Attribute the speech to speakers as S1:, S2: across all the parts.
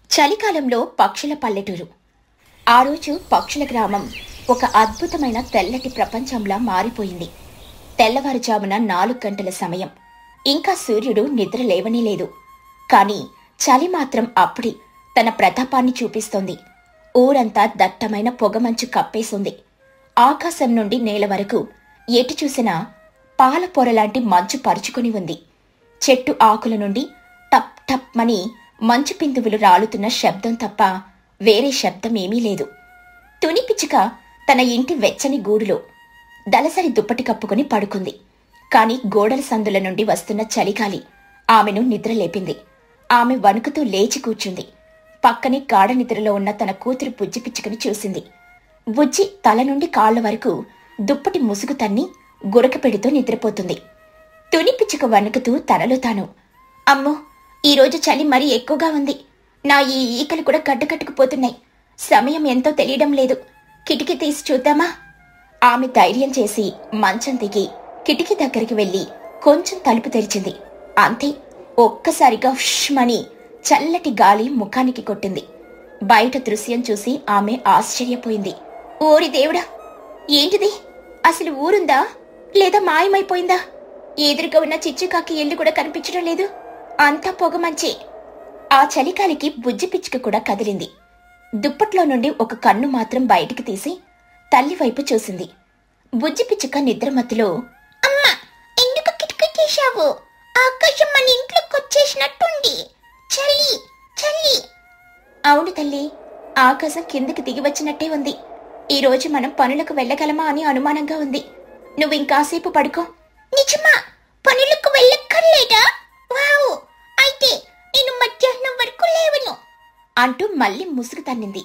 S1: చలికాలంలో పక్షుల పల్లెటూరు. ఆ రోజు పక్షుల గ్రామం ఒక అద్భుతమైన తెల్లటి ప్రపంచంలా మారిపోయింది. తెల్లవారుజామున 4 గంటల సమయం. ఇంకా సూర్యుడు నిద్ర లేవనీలేదు. కాని చలి మాత్రం అప్పుడే తన ప్రతాపాన్ని చూపిస్తోంది. ఊరంతా దట్టమైన పొగమంచు కప్పేసింది. ఆకాశం నుండి నేల వరకు ఎటు చూసినా పాల పొరలాంటి మంచు పరుచుకుని ఉంది. చెట్టు ఆకుల నుండి టప్ టప్ మని మంచు బిందువులు రాలుతున్న శబ్దం తప్ప వేరే శబ్దమేమీ లేదు. తుని పిచ్చుక తన ఇంటి వెచ్చని గూడులో దలసరి దుప్పటి కప్పుకుని పడుకుంది. కాని గోడల సందుల నుండి వస్తున్న చలిగాలి ఆమెను నిద్రలేపింది. ఆమె వణుకుతూ లేచి కూర్చుంది. పక్కనే గాఢ నిద్రలో ఉన్న తన కూతురు బుజ్జి పిచ్చుకని చూసింది. బుజ్జి తల నుండి కాళ్ల వరకు దుప్పటి ముసుగు తన్ని గురక పెడుతూ నిద్రపోతుంది. తుని పిచ్చుక వణుకుతూ తనలో తాను, అమ్మో, ఈరోజు చలి మరీ ఎక్కువగా ఉంది. నా ఈ ఈకలు కూడా గడ్డకట్టుకుపోతున్నాయి. సమయం ఎంతో తెలియడం లేదు. కిటికీ తీసి చూద్దామా? ఆమె ధైర్యం చేసి మంచం దిగి కిటికీ దగ్గరికి వెళ్లి కొంచెం తలుపు తెరిచింది. అంతే, ఒక్కసారిగా ఉష్మని చల్లటి గాలి ముఖానికి కొట్టింది. బయట దృశ్యం చూసి ఆమె ఆశ్చర్యపోయింది. ఓరి దేవుడా, ఏంటిది? అసలు ఊరుందా లేదా మాయమైపోయిందా? ఎదురుగా ఉన్న చిచ్చుకాకి ఇల్లు కూడా కనిపించడం లేదు. అంతా పొగమంచే. ఆ చలికాలికి బుజ్జి పిచ్చుక కూడా కదిలింది. దుప్పట్లో నుండి ఒక కన్ను మాత్రం బయటికి తీసి తల్లివైపు చూసింది. బుజ్జి పిచ్చుక నిద్రమత్తులో, అమ్మా, ఎందుకు కిటికీ తీశావు? ఆకాశం మన ఇంట్లోకొచ్చేసినట్టుంది. చలి చలి. అవును తల్లి, ఆకాశం కిందకి దిగి వచ్చినట్టే ఉంది. ఈ రోజు మనం పనులకు వెళ్ళగలమా అని అనుమానంగా ఉంది. నువ్వు ఇంకాసేపు పడుకో. నిజమా? పనులకు వెళ్ళక్కర్లేదా? వావ్, అయితే నేను మధ్యాహ్నం వరకు లేవను అంటూ మళ్ళీ ముసుగు తన్నింది.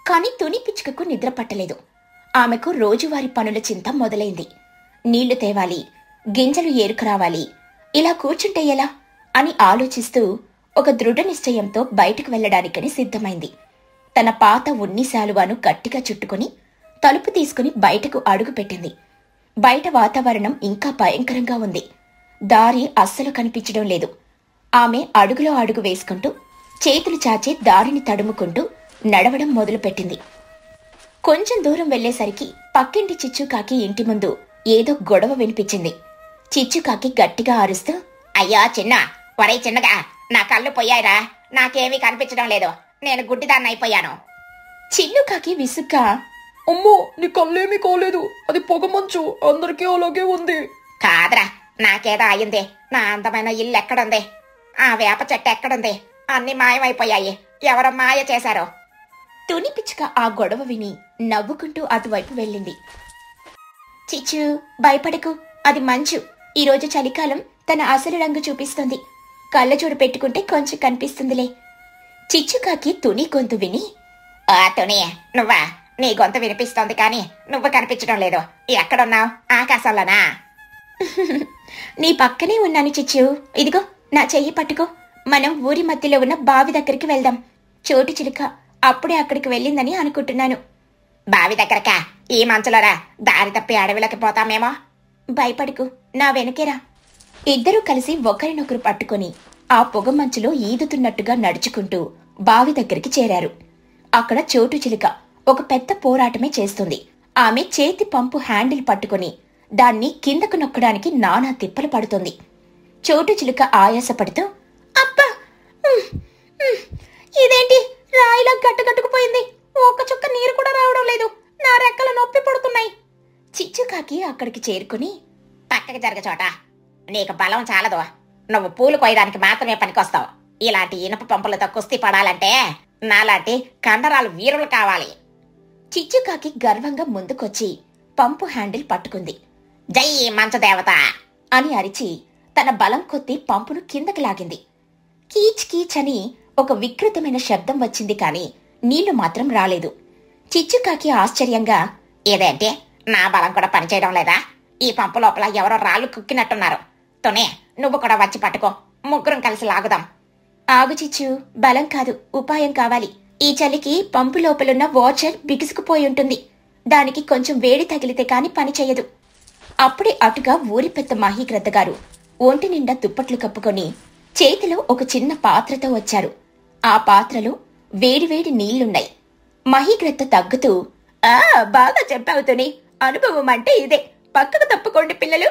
S1: కాని తుని పిచ్చుకకు నిద్ర పట్టలేదు. ఆమెకు రోజువారి పనుల చింత మొదలైంది. నీళ్లు తేవాలి, గింజలు ఏరుకురావాలి. ఇలా కూర్చుంటే ఎలా అని ఆలోచిస్తూ ఒక దృఢ నిశ్చయంతో బయటకు వెళ్లడానికని సిద్ధమైంది. తన పాత ఉన్ని శాలువాను గట్టిగా చుట్టుకుని తలుపు తీసుకుని బయటకు అడుగుపెట్టింది. బయట వాతావరణం ఇంకా భయంకరంగా ఉంది. దారి అస్సలు కనిపించడం లేదు. ఆమె అడుగులో అడుగు వేసుకుంటూ చేతులు చాచి దారిని తడుముకుంటూ నడవడం మొదలుపెట్టింది. కొంచెం దూరం వెళ్లేసరికి పక్కింటి చిచ్చుకాకి ఇంటి ముందు ఏదో గొడవ వినిపించింది. చిచ్చుకాకి గట్టిగా అరుస్తూ, అయ్యా చిన్న, ఒరే చిన్నగా, నా కళ్ళు పోయాయిరా, నాకేమీ కనిపించడం లేదు, నేను గుడ్డిదాన్ని అయిపోయాను. చిన్నుకాకి విసుగ్గా,
S2: అమ్మో, నీ కళ్ళేమీ కాలేదు, అది పొగమంచు, అందరికీ అలాగే ఉంది.
S3: కాదురా, నాకేదో అయ్యింది. నా అందమైన ఇల్లు ఎక్కడుంది? ఆ వేప చెట్టు ఎక్కడుంది? అన్ని మాయమైపోయాయి. ఎవరో మాయ చేశారో.
S1: తుని పిచ్చుక ఆ గొడవ విని నవ్వుకుంటూ అటువైపు వెళ్ళింది. చిచ్చు, భయపడకు, అది మంచు. ఈరోజు చలికాలం తన అసలు రంగు చూపిస్తుంది. కళ్ళజోడు పెట్టుకుంటే కొంచెం కనిపిస్తుందిలే. చిచ్చుకాకి తుని గొంతు విని,
S3: ఆ తుని, నువ్వా? నీ గొంతు వినిపిస్తోంది కానీ నువ్వు కనిపించడం లేదు. ఎక్కడున్నావు? ఆకాశంలోనా?
S1: నీ పక్కనే ఉన్నాను చిచ్చు. ఇదిగో, నా చెయ్యి పట్టుకో. మనం ఊరి మధ్యలో ఉన్న బావి దగ్గరికి వెళ్దాం. చోటు చిలుక అప్పుడే అక్కడికి వెళ్ళిందని అనుకుంటున్నాను.
S3: బావి దగ్గరకా? ఈ మంచులోరా? దారి తప్పి అడవిలోకి పోతామేమో.
S1: భయపడకు, నా వెనకేరా. ఇద్దరూ కలిసి ఒకరినొకరు పట్టుకుని ఆ పొగ మంచులో ఈదుతున్నట్టుగా నడుచుకుంటూ బావి దగ్గరికి చేరారు. అక్కడ చోటు చిలుక ఒక పెద్ద పోరాటమే చేస్తుంది. ఆమె చేతి పంపు హ్యాండిల్ పట్టుకుని దాన్ని కిందకు నొక్కడానికి నానా తిప్పలు పడుతుంది. చోటు చిలుక ఆయాసపడుతూ, అబ్బా, ఇదేంటి రాయిలా గట్టగట్టుకుపోయింది? ఒక్క చుక్క నీరు కూడా రావడం లేదు. నా రెక్కలు నొప్పి పడుతున్నాయి. చిచ్చుకాకి అక్కడికి చేరుకుని,
S3: పక్కకి జరగ చోట, నీకు బలం చాలదు. నువ్వు పూలు కొయ్యడానికి మాత్రమే పనికొస్తావు. ఇలాంటి ఇనుప పంపులతో కుస్తీ పడాలంటే నాలాంటి కండరాలు వీరులు కావాలి.
S1: చిచ్చుకాకి గర్వంగా ముందుకొచ్చి పంపు హ్యాండిల్ పట్టుకుంది.
S3: జై మంచు దేవత
S1: అని అరిచి తన బలం కొద్దీ పంపును కిందకి లాగింది. కీచ్ కీచ్ అని ఒక వికృతమైన శబ్దం వచ్చింది. కాని నీళ్లు మాత్రం రాలేదు. చిచ్చుకాకి ఆశ్చర్యంగా,
S3: ఇదేంటి, నా బలం కూడా పనిచేయడం లేదా? ఈ పంపు లోపల ఎవరో రాళ్లు కుక్కినట్టున్నారు. తునే, నువ్వు కూడా వచ్చి పట్టుకో, ముగ్గురం కలిసి లాగుదాం.
S1: ఆగు చిచ్చు, బలం కాదు, ఉపాయం కావాలి. ఈ చలికి పంపు లోపలున్న వాచర్ బిగుసుకుపోయి ఉంటుంది. దానికి కొంచెం వేడి తగిలితే కాని పని చెయ్యదు. అప్పుడే అటుగా ఊరి పెద్ద మహీగ్రద్ద గారు ఒంటి నిండా దుప్పట్లు కప్పుకొని చేతిలో ఒక చిన్న పాత్రతో వచ్చారు. ఆ పాత్రలో వేడివేడి నీళ్లున్నాయి. మహీగ్రద్ద తగ్గుతూ, బాగా చెప్పావు తుని, అనుభవం అంటే ఇదే, పక్కకు తప్పుకోండి పిల్లలు.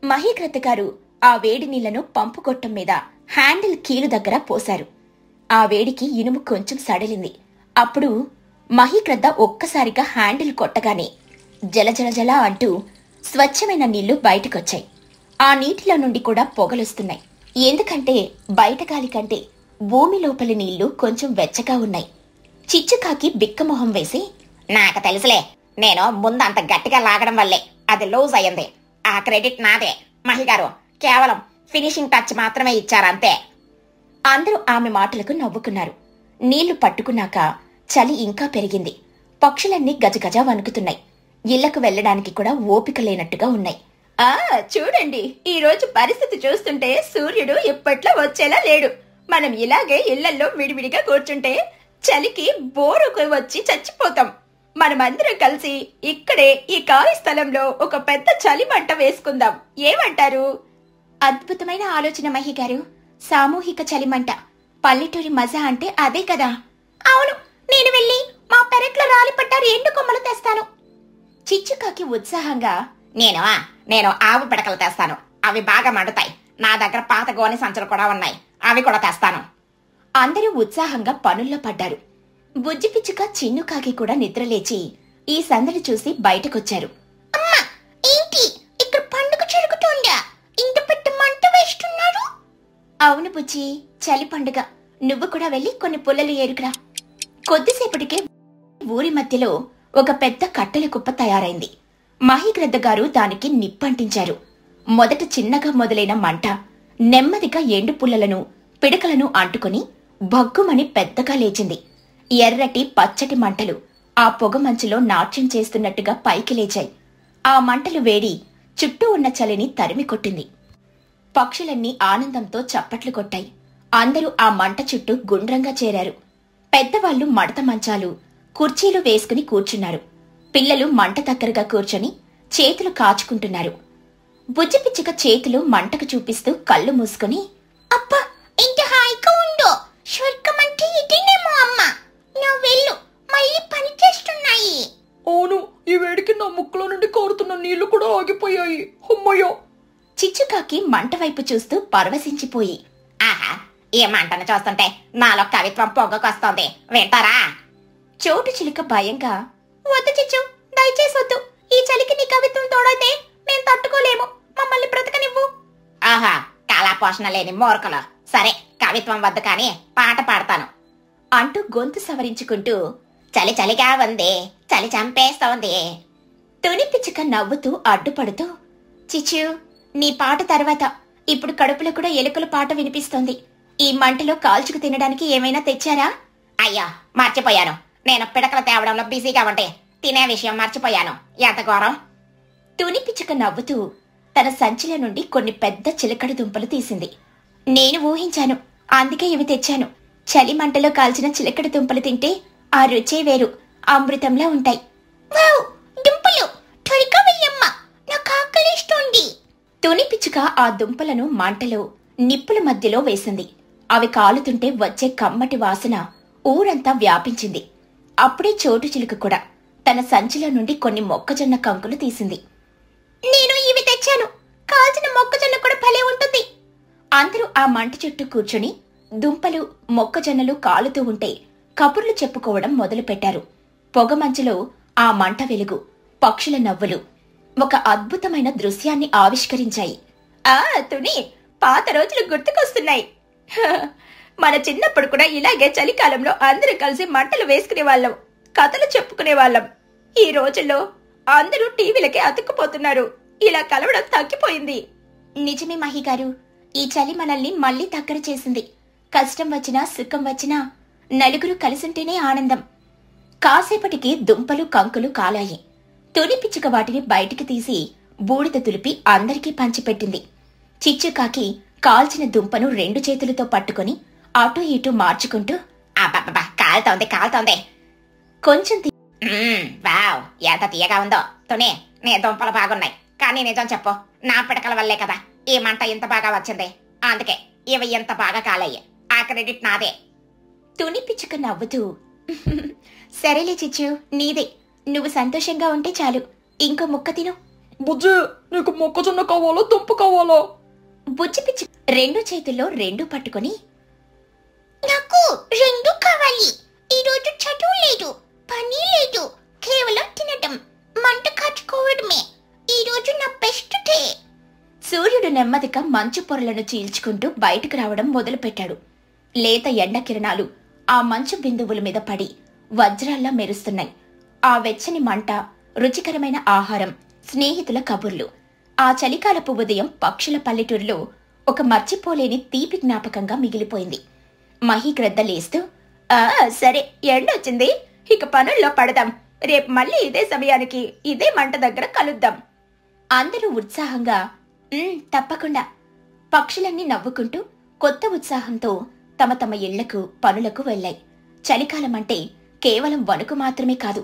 S1: మహీగ్రద్ద గారు ఆ వేడి నీళ్లను పంపు గొట్టం మీద హ్యాండిల్ కీలు దగ్గర పోశారు. ఆ వేడికి ఇనుము కొంచెం సడలింది. అప్పుడు మహీగ్రద్ద ఒక్కసారిగా హ్యాండిల్ కొట్టగానే జలజలజల అంటూ స్వచ్ఛమైన నీళ్లు బయటకొచ్చాయి. ఆ నీటిలో నుండి కూడా పొగలొస్తున్నాయి. ఎందుకంటే బయట గాలి కంటే భూమి లోపలి నీళ్లు కొంచెం వెచ్చగా ఉన్నాయి. చిచ్చుకాకి బిక్కమొహం వేసి,
S3: నాకు తెలుసులే, నేను ముందు అంత గట్టిగా లాగడం వల్లే అది లూజ్ అయ్యింది. ఆ క్రెడిట్ నాదే. మహిగారు కేవలం ఫినిషింగ్ టచ్ మాత్రమే ఇచ్చారంతే.
S1: అందరూ ఆమె మాటలకు నవ్వుకున్నారు. నీళ్లు పట్టుకున్నాక చలి ఇంకా పెరిగింది. పక్షులన్నీ గజగజ వణుకుతున్నాయి. ఇళ్లకు వెళ్లడానికి కూడా ఓపిక లేనట్టుగా ఉన్నాయి. చూడండి, ఈ రోజు పరిస్థితి చూస్తుంటే సూర్యుడు ఇప్పట్లో వచ్చేలా లేడు. మనం ఇలాగే ఇళ్లల్లో విడివిడిగా కూర్చుంటే చలికి బోరుకు వచ్చి చచ్చిపోతాం. మనమందరం కలిసి ఇక్కడే ఈ ఖాళీ స్థలంలో ఒక పెద్ద చలి మంట వేసుకుందాం. ఏమంటారు? అద్భుతమైన ఆలోచన మహిగారు. సామూహిక చలిమంట. పల్లెటూరి మజా అంటే అదే కదా. అవును, నేను వెళ్ళి మా పెరట్లో రాలిపట్టారు ఎండు కొమ్మలు తెస్తాను. చిచ్చుకాకి ఉత్సాహంగా,
S3: నేను ఆవు పిడకలు తెస్తాను, అవి బాగా మండుతాయి. నా దగ్గర పాత గోనె సంచులు కూడా ఉన్నాయి, అవి కూడా తెస్తాను.
S1: అందరూ ఉత్సాహంగా పనుల్లో పడ్డారు. బుజ్జి పిచ్చుక చిన్నుకాకి కూడా నిద్రలేచి ఈ సందడి చూసి బయటకొచ్చారు.
S3: అమ్మా, ఏంటి ఇక్కడ పండుగ జరుగుతోందా? ఇంత పెద్ద మంట వేస్తున్నారు?
S1: అవును బుజ్జి, చలి పండుగ. నువ్వు కూడా వెళ్ళి కొన్ని పుల్లలు ఏరుకురా. కొద్దిసేపటికే ఊరి మధ్యలో ఒక పెద్ద కట్టెల కుప్ప తయారైంది. మహీగ్రద్ద గారు దానికి నిప్పంటించారు. మొదట చిన్నగా మొదలైన మంట నెమ్మదిగా ఎండు పుల్లలను పిడకలను అంటుకుని భగ్గుమని పెద్దగా లేచింది. ఎర్రటి పచ్చటి మంటలు ఆ పొగ మంచులో నాట్యం చేస్తున్నట్టుగా పైకి లేచాయి. ఆ మంటలు వేడి చుట్టూ ఉన్న చలిని తరిమి కొట్టింది. పక్షులన్నీ ఆనందంతో చప్పట్లు కొట్టాయి. అందరూ ఆ మంట చుట్టూ గుండ్రంగా చేరారు. పెద్దవాళ్లు మడత మంచాలు, కుర్చీలు వేసుకుని కూర్చున్నారు. పిల్లలు మంట దగ్గరగా కూర్చొని చేతులు కాచుకుంటున్నారు. బుజ్జిపిచ్చుక చేతులు మంటకు చూపిస్తూ కళ్ళు మూసుకుని,
S3: అబ్బా, ఇంత హాయిగా ఉందో! స్వర్గమంటే ఇదేనేమో అమ్మా. నువ్వు వెళ్ళు, మళ్ళీ పని చేస్తున్నాయి.
S2: అవును, ఈ వేడికి నా ముక్కులో నుండి కారుతున్న నీళ్లు కూడా ఆగిపోయాయి. అమ్మయ్యో!
S1: చిచ్చుకాకి మంట వైపు చూస్తూ పరవశించిపోయి,
S3: ఆహా, ఈ మంటను చూస్తుంటే నాలో కవిత్వం పొగ్గకొస్తోంది. వింటారా?
S1: చోటు చిలుక భయంగా, వద్దు చిచ్చు, దయచేసి వద్దు. ఈ చలికి నీ కవిత్వం తోడైతే మేం తట్టుకోలేము. మమ్మల్ని బ్రతకనివ్వు.
S3: ఆహా, కళాపోషణ లేని మూర్ఖలు. సరే, కవిత్వం వద్దు కానీ పాట పాడతాను
S1: అంటూ గొంతు సవరించుకుంటూ,
S3: చలి చలిగా ఉంది, చలి చంపేస్తోంది.
S1: తుని పిచ్చుక నవ్వుతూ అడ్డుపడుతూ, చిచ్చు, నీ పాట తర్వాత ఇప్పుడు కడుపులో కూడా ఎలుకల పాట వినిపిస్తోంది. ఈ మంటలో కాల్చుకు తినడానికి ఏమైనా తెచ్చారా?
S3: అయ్యో, మర్చిపోయాను. నేను పిడకలు తేవడంలో బిజీగా ఉంటే తినే విషయం మర్చిపోయాను. ఎంత ఘోరం!
S1: తుని పిచ్చుక నవ్వుతూ తన సంచిలో నుండి కొన్ని పెద్ద చిలకడ దుంపలు తీసింది. నేను ఊహించాను, అందుకే ఇవి తెచ్చాను. చలి మంటలో కాల్చిన చిలకడ దుంపలు తింటే ఆ రుచే వేరు, అమృతంలా ఉంటాయి.
S3: వావ్, దుంపలు త్వరగా వెయ్యమ్మా, నాకు ఆకలిస్తోంది.
S1: తుని పిచ్చుక ఆ దుంపలను మంటలో నిప్పుల మధ్యలో వేసింది. అవి కాలుతుంటే వచ్చే కమ్మటి వాసన ఊరంతా వ్యాపించింది. అప్పుడే చోటు చిలుక కూడా తన సంచిలో నుండి కొన్ని మొక్కజొన్న కంకులు తీసింది.
S3: నేను ఇవి తెచ్చాను, కాల్చిన మొక్కజొన్న కూడా భలే ఉంటుంది.
S1: అందరూ ఆ మంట చుట్టూ కూర్చొని దుంపలు మొక్కజొన్నలు కాలుతూ ఉంటే కబుర్లు చెప్పుకోవడం మొదలుపెట్టారు. పొగమంచులో ఆ మంట వెలుగు, పక్షుల నవ్వులు ఒక అద్భుతమైన దృశ్యాన్ని ఆవిష్కరించాయి. తుని, పాత రోజులు గుర్తుకొస్తున్నాయి. మన చిన్నప్పుడు కూడా ఇలాగే చలికాలంలో అందరూ కలిసి మంటలు వేసుకునే వాళ్ళం, కథలు చెప్పుకునే వాళ్ళం. ఈ రోజుల్లో అందరూ టీవీలకే అతుక్కుపోతున్నారు. ఇలా కలవడం తగ్గిపోయింది. నిజమే మహిగారు, ఈ చలి మనల్ని మళ్లీ దగ్గర చేసింది. కష్టం వచ్చినా సుఖం వచ్చినా నలుగురు కలిసుంటేనే ఆనందం. కాసేపటికి దుంపలు కంకులు కాలాయి. తుని పిచ్చుక వాటిని బయటికి తీసి బూడిద తులిపి అందరికీ పంచిపెట్టింది. చిచ్చుకాకి కాల్చిన దుంపను 2 చేతులతో పట్టుకుని అటూ ఇటూ మార్చుకుంటూ,
S3: అబ్బబ్బబ్బా, కాలుతోంది కాలుతోంది.
S1: కొంచెం
S3: వావ్, ఎంత తీయగా ఉందో. తుని, నీ దుంపలు బాగున్నాయి. కానీ నిజం చెప్పు, నా పిడకల వల్లే కదా ఈ మంట ఇంత బాగా వచ్చింది. అందుకే ఇవి ఎంత బాగా కాలయ్యి, ఆ క్రెడిట్ నాదే.
S1: తుని పిచ్చుక నవ్వుతూ సరేలే చిచ్చు, నీదే. నువ్వు సంతోషంగా ఉంటే చాలు. ఇంకో ముక్క తిను.
S2: బుజ్జి, నీకు మొక్కజొన్న కావాలా దుంప కావాలా?
S1: బుజ్జి పిచ్చుక రెండు చేతుల్లో రెండు పట్టుకొని
S3: నాకు రెండు కావాలి. ఈరోజు చదువు లేదు, పని లేదు, కేవలం తినటం, మంట కాచుకోవడమే ఈరోజు నా బెస్ట్ డే.
S1: సూర్యుడు నెమ్మదిగా మంచు పొరలను చీల్చుకుంటూ బయటకు రావడం మొదలుపెట్టాడు. లేత ఎండ కిరణాలు ఆ మంచు బిందువుల మీద పడి వజ్రాల్లా మెరుస్తున్నాయి. ఆ వెచ్చని మంట, రుచికరమైన ఆహారం, స్నేహితుల కబుర్లు, ఆ చలికాలపు ఉదయం పక్షుల పల్లెటూరులో ఒక మర్చిపోలేని తీపి జ్ఞాపకంగా మిగిలిపోయింది. మహీగ్రద్ద లేస్తూ సరే, ఎండొచ్చింది, ఇక పనుల్లో పడదాం. రేపు మళ్ళీ ఇదే సమయానికి ఇదే మంట దగ్గర కలుద్దాం. అందరూ ఉత్సాహంగా తప్పకుండా. పక్షులన్నీ నవ్వుకుంటూ కొత్త ఉత్సాహంతో తమ తమ ఇళ్లకు, పనులకు వెళ్లాయి. చలికాలం అంటే కేవలం వణుకు మాత్రమే కాదు,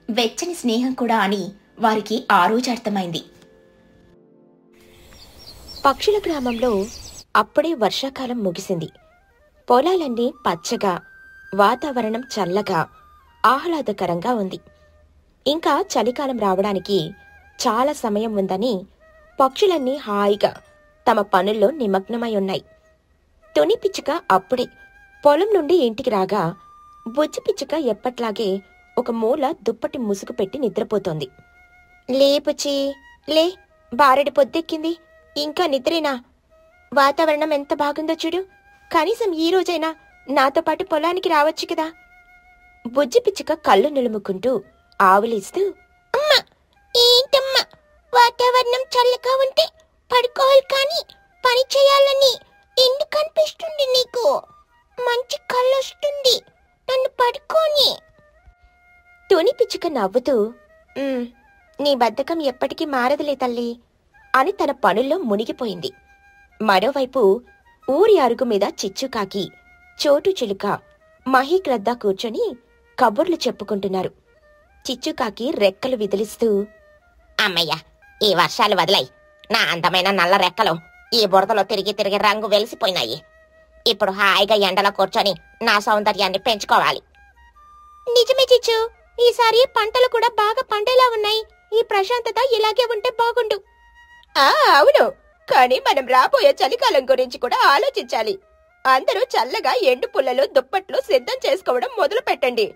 S1: వెచ్చని స్నేహం కూడా అని వారికి ఆ రోజు అర్థమైంది.
S4: పక్షుల గ్రామంలో అప్పుడే వర్షాకాలం ముగిసింది. పొలాలన్నీ పచ్చగా, వాతావరణం చల్లగా, ఆహ్లాదకరంగా ఉంది. ఇంకా చలికాలం రావడానికి చాలా సమయం ఉందని పక్షులన్నీ హాయిగా తమ పనుల్లో నిమగ్నమై ఉన్నాయి. తుని పిచ్చుక అప్పుడే పొలం నుండి ఇంటికి రాగా బుజ్జి పిచ్చుక ఎప్పట్లాగే ఒక మూల దుప్పటి ముసుగు పెట్టి నిద్రపోతోంది. లేపుచి లే, బారెడు పొద్దెక్కింది, ఇంకా నిద్రేనా? వాతావరణం ఎంత బాగుందో చూడు, కనీసం ఈ రోజైనా నాతో పాటు పొలానికి రావచ్చు కదా. బుజ్జి పిచ్చుక కళ్ళు నిలుముకుంటూ ఆవులిస్తూ
S3: అమ్మా, ఏంటమ్మా, వాతావరణం చల్లగా ఉంటే పడుకోవాలి కానీ పని చేయాలని ఎందుకు అనిపిస్తుంది నీకు? మంచి కళ్ళు వస్తుంది, నన్ను పడుకోని.
S4: తుని పిచ్చుక నవ్వుతూ నీ బద్ధకం ఎప్పటికీ మారదులే తల్లి అని తన పనుల్లో మునిగిపోయింది. మరోవైపు ఊరి అరుగు మీద చిచ్చుకాకి, చోటు చిలుక, మహీగ్రద్ద కూర్చొని కబుర్లు చెప్పుకుంటున్నారు. చిచ్చుకాకి రెక్కలు విదిలిస్తూ
S3: అమ్మయ్య, ఈ వర్షాలు వదిలాయి. నా అందమైన నల్ల రెక్కలు ఈ బురదలో తిరిగి తిరిగి రంగు వెలిసిపోయినాయి. ఇప్పుడు హాయిగా ఎండలో కూర్చొని నా సౌందర్యాన్ని పెంచుకోవాలి.
S4: నిజమే చిచ్చు, ఈసారి పంటలు కూడా బాగా పండేలా ఉన్నాయి. ఈ ప్రశాంతత ఇలాగే ఉంటే బాగుండు. అవును, కానీ మనం రాబోయే చలికాలం గురించి కూడా ఆలోచించాలి. అందరూ చల్లగా ఎండు పుల్లలు, దుప్పట్లు సిద్ధం చేసుకోవడం మొదలు పెట్టండి.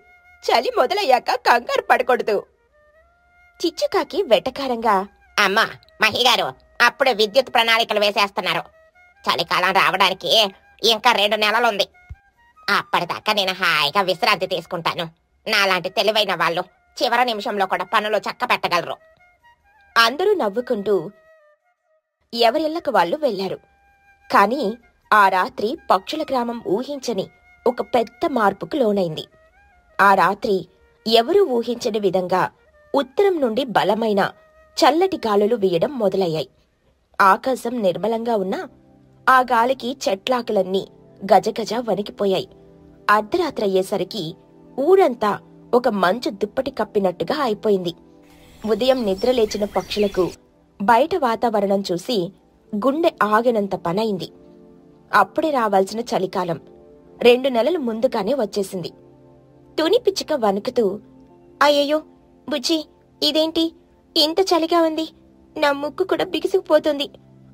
S4: చలి మొదలయ్యాక కంగారు పడకూడదు. చిచ్చుకాకి వెటకారంగా
S3: అమ్మా మహిగారు, అప్పుడే విద్యుత్ ప్రణాళికలు వేసేస్తున్నారు. చలికాలం రావడానికి ఇంకా 2 నెలలుంది. అప్పటిదాకా నేను హాయిగా విశ్రాంతి తీసుకుంటాను. నాలాంటి తెలివైన వాళ్ళు చివరి నిమిషంలో కూడా పనులు చక్క పెట్టగలరు.
S4: అందరూ నవ్వుకుంటూ ఎవరిళ్లకు వాళ్ళు వెళ్లారు. కాని ఆ రాత్రి పక్షుల గ్రామం ఊహించని ఒక పెద్ద మార్పుకు లోనైంది. ఆ రాత్రి ఎవరూ ఊహించని విధంగా ఉత్తరం నుండి బలమైన చల్లటి గాలులు వీయడం మొదలయ్యాయి. ఆకాశం నిర్మలంగా ఉన్నా ఆ గాలికి చెట్లాకులన్నీ గజగజ వణికిపోయాయి. అర్ధరాత్రయ్యేసరికి ఊరంతా ఒక మంచు దుప్పటి కప్పినట్టుగా అయిపోయింది. ఉదయం నిద్రలేచిన పక్షులకు బయట వాతావరణం చూసి గుండె ఆగినంత పనైంది. అప్పుడే రావాల్సిన చలికాలం 2 నెలలు ముందుగానే వచ్చేసింది. తుని పిచ్చుక వణుకుతూ అయ్యయ్యో బుజ్జి, ఇదేంటి ఇంత చలిగా ఉంది? నా ముక్కు కూడా బిగుసుకుపోతుంది,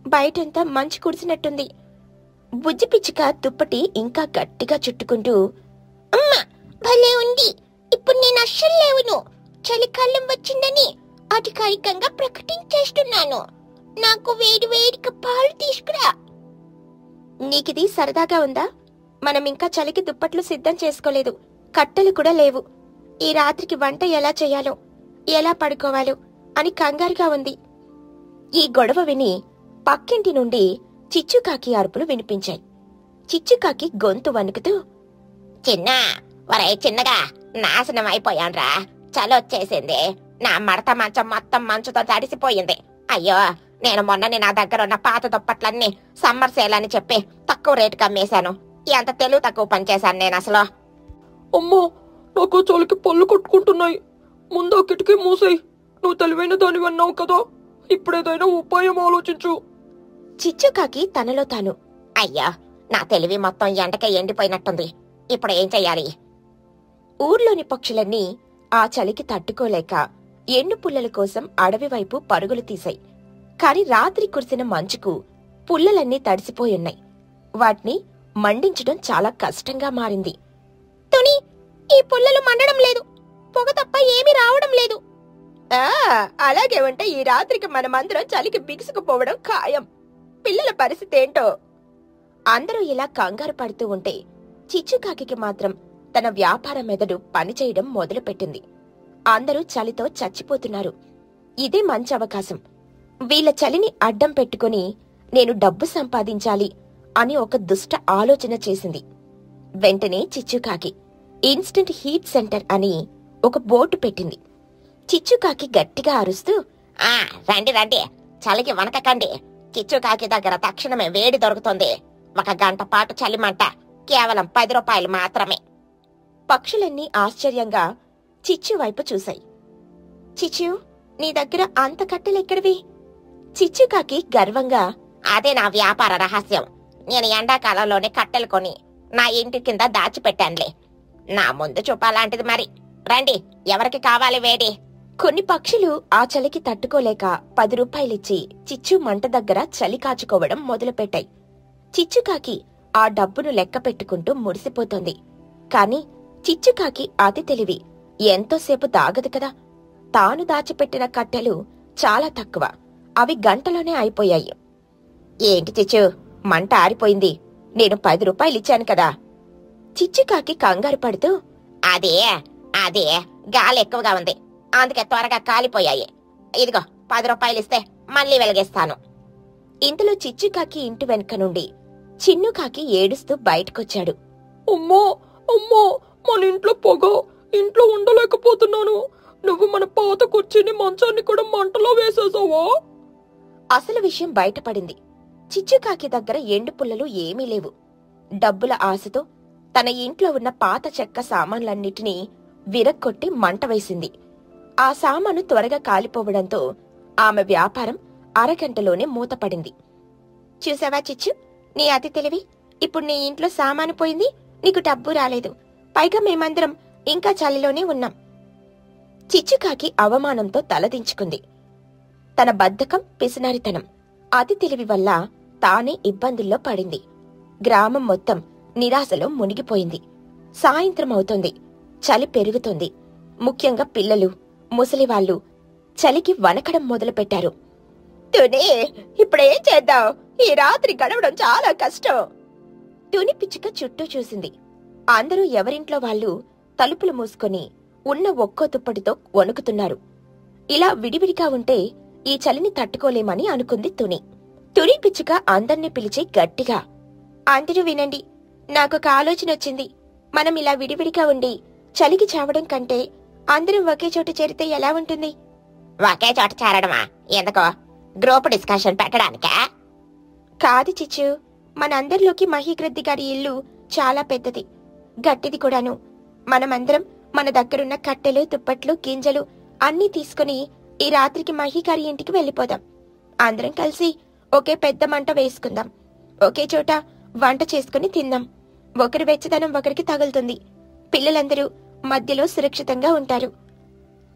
S4: బయటంతా మంచు కురిసినట్టుంది. బుజ్జి పిచ్చుక దుప్పటి ఇంకా గట్టిగా చుట్టుకుంటూ
S3: అమ్మా భలే ఉంది, ఇప్పుడు నేను అస్సలు లేవును. చలికాలం వచ్చిందని అధికారికంగా ప్రకటించేస్తున్నాను. నాకు వేడి వేడిగా పాలు తీసుకురా.
S4: నీకిది సరదాగా ఉందా? మనం ఇంకా చలికి దుప్పట్లు సిద్ధం చేసుకోలేదు, కట్టెలు కూడా లేవు. ఈ రాత్రికి వంట ఎలా చేయాలో, ఎలా పడుకోవాలో అని కంగారుగా ఉంది. ఈ గొడవ విని పక్కింటి నుండి చిచ్చుకాకి అరుపులు వినిపించాయి. చిచ్చుకాకి గొంతు వణుకుతూ
S3: చిన్నగా నాశనం అయిపోయాన్రా, చలొచ్చేసింది. నా మడత మంచం మొత్తం మంచుతో తడిసిపోయింది. అయ్యో, నేను మొన్ననే నా దగ్గర ఉన్న పాత దుప్పట్లన్నీ సమ్మర్ సేల్ అని చెప్పి తక్కువ రేటుకి అమ్మేశాను. ఎంత తెలుగు తక్కువ పని చేశాను నేను అసలు.
S2: అమ్మో, నాకు చలికి పళ్ళు కొట్టుకుంటున్నాయి. ముందు ఆ కిటికీ మూసేయ్. నువ్వు తెలివైన దానివి అన్నావు కదా, ఇప్పుడేదైనా ఉపాయం ఆలోచించు.
S4: చిచ్చుకాకి తనలో తాను
S3: అయ్యో, నా తెలివి మొత్తం ఎండకే ఎండిపోయినట్టుంది. ఇప్పుడు ఏం చెయ్యాలి?
S4: ఊర్లోని పక్షులన్నీ ఆ చలికి తట్టుకోలేక ఎండు పుల్లల కోసం అడవి వైపు పరుగులు తీశాయి. కాని రాత్రి కురిసిన మంచుకు పుల్లలన్నీ తడిసిపోయున్నాయి. వాటిని మండించడం చాలా కష్టంగా మారింది.
S3: తుని, ఈ పుల్లలు మండడం లేదు, పొగ తప్ప ఏమీ రావడం లేదు.
S4: అలాగే ఉంటే ఈ రాత్రికి మనమందరం చలికి బిగుసుకుపోవడం ఖాయం. పిల్లల పరిస్థితి ఏంటో? అందరూ ఇలా కంగారు పడుతూ ఉంటే చిచ్చుకాకి మాత్రం తన వ్యాపార మెదడు పనిచేయడం మొదలుపెట్టింది. అందరూ చలితో చచ్చిపోతున్నారు. ఇదే మంచి అవకాశం. వీళ్ళ చలిని అడ్డం పెట్టుకుని నేను డబ్బు సంపాదించాలి అని ఒక దుష్ట ఆలోచన చేసింది. వెంటనే చిచ్చుకాకి ఇన్స్టంట్ హీట్ సెంటర్ అని ఒక బోర్డు పెట్టింది. చిచ్చుకాకి గట్టిగా అరుస్తూ,
S3: రండి రండి, చలికి వనకకండి. చిచ్చుకాకి దగ్గర తక్షణమే వేడి దొరుకుతుంది. 1 గంట పాటు చలిమంట కేవలం 10 రూపాయలు మాత్రమే.
S4: పక్షులన్నీ ఆశ్చర్యంగా చిచ్చు వైపు చూశాయి. చిచ్చు, నీ దగ్గర అంత కట్టెలెక్కడివి? చిచ్చుకాకి గర్వంగా,
S3: అదే నా వ్యాపార రహస్యం. నేను ఎండాకాలంలోనే కట్టెలు కొని నా ఇంటి కింద దాచిపెట్టానులే. నా ముందు చూపాలాంటిది మరి. రండి, ఎవరికి కావాలి వేడి?
S4: కొన్ని పక్షులు ఆ చలికి తట్టుకోలేక 10 రూపాయలిచ్చి చిచ్చు మంట దగ్గర చలి కాచుకోవడం మొదలుపెట్టాయి. చిచ్చుకాకి ఆ డబ్బును లెక్క పెట్టుకుంటూ మురిసిపోతోంది. కాని చిచ్చుకాకి అతి తెలివి ఎంతోసేపు దాగదు కదా. తాను దాచిపెట్టిన కట్టెలు చాలా తక్కువ. అవి గంటలోనే అయిపోయాయి.
S3: ఏంటి చిచ్చు, మంట ఆరిపోయింది. నేను 10 రూపాయలిచ్చాను కదా.
S4: చిచ్చుకాకి కంగారు పడుతూ,
S3: అదే అదే గాలి ఎక్కువగా ఉంది, అందుకే త్వరగా కాలిపోయాయి. ఇదిగో 10 రూపాయలిస్తే మళ్ళీ వెలిగిస్తాను.
S4: ఇంతలో చిచ్చుకాకి ఇంటి వెనుక నుండి చిన్నుకాకి ఏడుస్తూ బయటకొచ్చాడు.
S2: అమ్మో అమ్మో, మన ఇంట్లో పొగ, ఇంట్లో ఉండలేకపోతున్నాను. నువ్వు మన పాత కుర్చీని మంచాన్ని కూడా మంటలో వేసేసావా?
S4: అసలు విషయం బయటపడింది. చిచ్చుకాకి దగ్గర ఎండు పుల్లలు ఏమీ లేవు. డబ్బుల ఆశతో తన ఇంట్లో ఉన్న పాత చెక్క సామాన్లన్నిటినీ విరక్కొట్టి మంట వేసింది. ఆ సామాను త్వరగా కాలిపోవడంతో ఆమె వ్యాపారం అరగంటలోనే మూతపడింది. చూసావా చిచ్చు, నీ అతి తెలివి. ఇప్పుడు నీ ఇంట్లో సామాను పోయింది, నీకు డబ్బు రాలేదు. పైగా మేమందరం ఇంకా చలిలోనే ఉన్నాం. చిచ్చుకాకి అవమానంతో తలదించుకుంది. తన బద్ధకం, పిసినారితనం, అతి తెలివి వల్ల తానే ఇబ్బందుల్లో పడింది. గ్రామం మొత్తం నిరాశలో మునిగిపోయింది. సాయంత్రం అవుతోంది. చలి పెరుగుతోంది. ముఖ్యంగా పిల్లలు, ముసలివాళ్లు చలికి వణకడం మొదలుపెట్టారు.
S3: తుని, ఇప్పుడేం చేద్దాం? ఈ రాత్రి గడవడం చాలా కష్టం.
S4: తుని పిచ్చుక చుట్టూ చూసింది. అందరూ ఎవరింట్లో వాళ్ళు తలుపులు మూసుకొని ఉన్న ఒక్కో దుప్పటితో వణుకుతున్నారు. ఇలా విడివిడిగా ఉంటే ఈ చలిని తట్టుకోలేమని అనుకుంది తుని. తుని పిచ్చుక అందర్నీ పిలిచి గట్టిగా, అందరూ వినండి, నాకొక ఆలోచన వచ్చింది. మనం ఇలా విడివిడిగా ఉండి చలికి చావడం కంటే అందరం ఒకే చోట చేరితే ఎలా ఉంటుంది?
S3: ఒకే చోట చేరడమా? ఎందుకో? గ్రూప్ డిస్కషన్ పెట్టడానికా?
S4: కాదు చిచ్చు, మనందరిలోకి మహీగ్రద్ది గారి ఇల్లు చాలా పెద్దది, గట్టిది కూడాను. మనమందరం మన దగ్గరున్న కట్టెలు, దుప్పట్లు, గింజలు అన్నీ తీసుకుని ఈ రాత్రికి మహీగారి ఇంటికి వెళ్ళిపోదాం. అందరం కలిసి ఒకే పెద్ద మంట వేసుకుందాం. ఒకే చోట వంట చేసుకుని తిందాం. ఒకరి వెచ్చదనం ఒకరికి తగులుతుంది. పిల్లలందరూ మధ్యలో సురక్షితంగా ఉంటారు.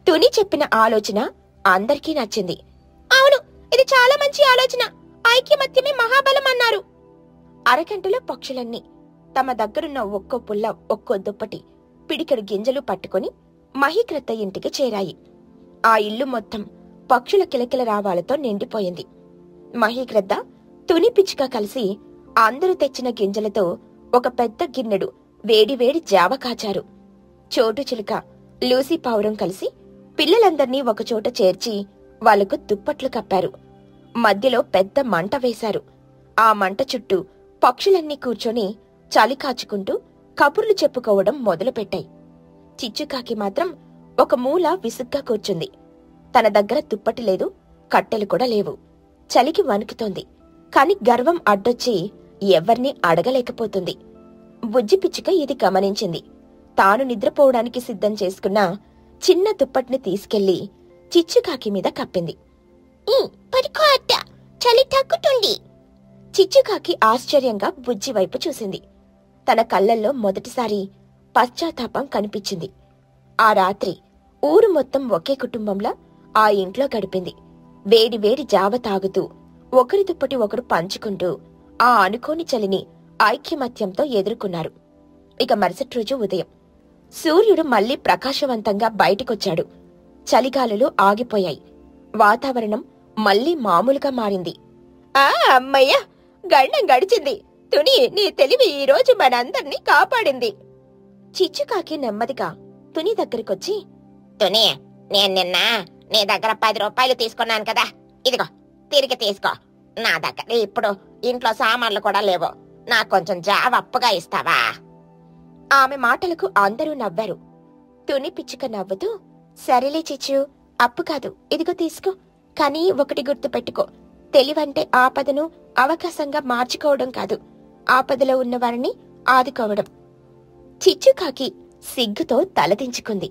S4: తుని చెప్పిన ఆలోచన అందరికీ నచ్చింది. అవును, ఇది చాలా మంచి ఆలోచన. ఐక్యమత్యమే మహాబలం అన్నారు. అరగంటలో పక్షులన్నీ తమ దగ్గరున్న ఒక్కో పుల్ల, ఒక్కో దుప్పటి, పిడికెడు గింజలు పట్టుకుని మహీకృత ఇంటికి చేరాయి. ఆ ఇల్లు మొత్తం పక్షుల కిలకిల రావాలతో నిండిపోయింది. మహీకృత, తుని పిచ్చుక కలిసి అందరూ తెచ్చిన గింజలతో ఒక పెద్ద గిన్నెడు వేడివేడి జావ కాచారు. చోటు చిలుక, లూసీ పావురం కలిసి పిల్లలందర్నీ ఒకచోట చేర్చి వాళ్లకు దుప్పట్లు కప్పారు. మధ్యలో పెద్ద మంట వేశారు. ఆ మంట చుట్టూ పక్షులన్నీ కూర్చొని చలి కాచుకుంటూ కబుర్లు చెప్పుకోవడం మొదలుపెట్టాయి. చిచ్చుకాకి మాత్రం ఒక మూల విసుగ్గా కూర్చుంది. తన దగ్గర దుప్పటి లేదు, కట్టెలు కూడా లేవు. చలికి వణుకుతోంది. కాని గర్వం అడ్డొచ్చి ఎవ్వర్నీ అడగలేకపోతుంది. బుజ్జి పిచ్చుక ఇది గమనించింది. తాను నిద్రపోవడానికి సిద్ధం చేసుకున్న చిన్న దుప్పటిని తీసుకెళ్లి చిచ్చుకాకి మీద కప్పింది.
S3: పడుకో అత్త, చలి తగ్గుతుంది.
S4: చిచ్చుకాకి ఆశ్చర్యంగా బుజ్జి వైపు చూసింది. తన కళ్ళల్లో మొదటిసారి పశ్చాత్తాపం కనిపించింది. ఆ రాత్రి ఊరు మొత్తం ఒకే కుటుంబంలా ఆ ఇంట్లో గడిపింది. వేడి వేడి జావ తాగుతూ ఒకరి దుప్పటి ఒకరు పంచుకుంటూ ఆ అనుకోని చలిని ఐక్యమత్యంతో ఎదుర్కొన్నారు. ఇక మరుసటి రోజు ఉదయం సూర్యుడు మళ్లీ ప్రకాశవంతంగా బయటికొచ్చాడు. చలిగాలులు ఆగిపోయాయి. వాతావరణం మళ్లీ మామూలుగా మారింది. అమ్మయ్య, గండం గడిచింది. తుని, నీ తెలివి ఈ రోజు మనందర్నీ కాపాడింది. చిచ్చుకాకి నెమ్మదిగా తుని దగ్గరికొచ్చి,
S3: తుని, నేను నిన్న నీ దగ్గర 10 రూపాయలు తీసుకున్నాను కదా, ఇదిగో తిరిగి తీసుకో. నా దగ్గర ఇప్పుడు ఇంట్లో సామాన్లు కూడా లేవు. నాకు కొంచెం జావ అప్పుగా ఇస్తావా?
S4: ఆమె మాటలకు అందరూ నవ్వారు. తుని పిచ్చుక నవ్వుతూ, సరేలే చిచ్చు, అప్పు కాదు, ఇదిగో తీసుకో. కానీ ఒకటి గుర్తు పెట్టుకో, తెలివంటే ఆపదను అవకాశంగా మార్చుకోవడం కాదు, ఆపదలో ఉన్నవారిని ఆదుకోవడం. చిచ్చుకాకి సిగ్గుతో తలదించుకుంది.